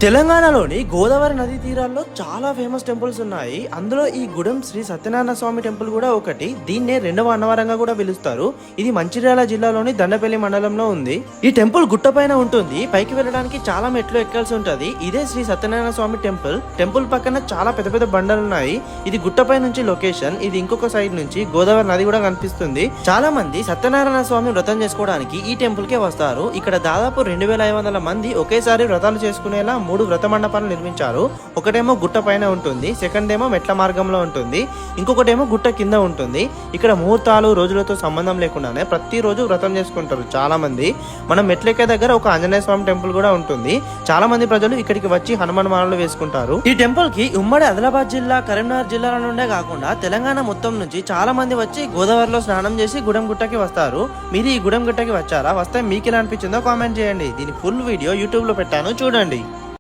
తెలంగాణలోని గోదావరి నదీ తీరాల్లో చాలా ఫేమస్ టెంపుల్స్ ఉన్నాయి. అందులో ఈ గుడెం శ్రీ సత్యనారాయణ స్వామి టెంపుల్ కూడా ఒకటి. దీన్నే రెండవ అన్నవరంగా కూడా పిలుస్తారు. ఇది మంచిర్యాల జిల్లాలోని దండపల్లి మండలంలో ఉంది. ఈ టెంపుల్ గుట్ట పైన ఉంటుంది. పైకి వెళ్ళడానికి చాలా మెట్లు ఎక్కాల్సి ఉంటది. ఇదే శ్రీ సత్యనారాయణ స్వామి టెంపుల్. టెంపుల్ పక్కన చాలా పెద్ద పెద్ద బండలు ఉన్నాయి. ఇది గుట్టపై నుంచి లొకేషన్. ఇది ఇంకొక సైడ్ నుంచి గోదావరి నది కూడా కనిపిస్తుంది. చాలా మంది సత్యనారాయణ స్వామి వ్రతం చేసుకోవడానికి ఈ టెంపుల్ కే వస్తారు. ఇక్కడ దాదాపు 2500 మంది ఒకేసారి వ్రతాలు చేసుకునేలా 3 వ్రత మండపాలు నిర్మించారు. ఒకటేమో గుట్ట పైన ఉంటుంది, సెకండ్ ఏమో మెట్ల మార్గంలో ఉంటుంది, ఇంకొకటేమో గుట్ట కింద ఉంటుంది. ఇక్కడ ముహూర్తాలు రోజులతో సంబంధం లేకుండానే ప్రతిరోజు వ్రతం చేసుకుంటారు చాలా మంది. మనం మెట్లెక్కే దగ్గర ఒక ఆంజనేయ స్వామి టెంపుల్ కూడా ఉంటుంది. చాలా మంది ప్రజలు ఇక్కడికి వచ్చి హనుమాన్ మాలలు వేసుకుంటారు. ఈ టెంపుల్ కి ఉమ్మడి ఆదిలాబాద్ జిల్లా, కరీంనగర్ జిల్లాల నుండే కాకుండా తెలంగాణ మొత్తం నుంచి చాలా మంది వచ్చి గోదావరిలో స్నానం చేసి గుడెం గుట్టకి వస్తారు. మీరు ఈ గుడెం గుట్టకి వచ్చారా? వస్తే మీకు ఎలా అనిపించిందో కామెంట్ చేయండి. దీని ఫుల్ వీడియో యూట్యూబ్ లో పెట్టాను, చూడండి.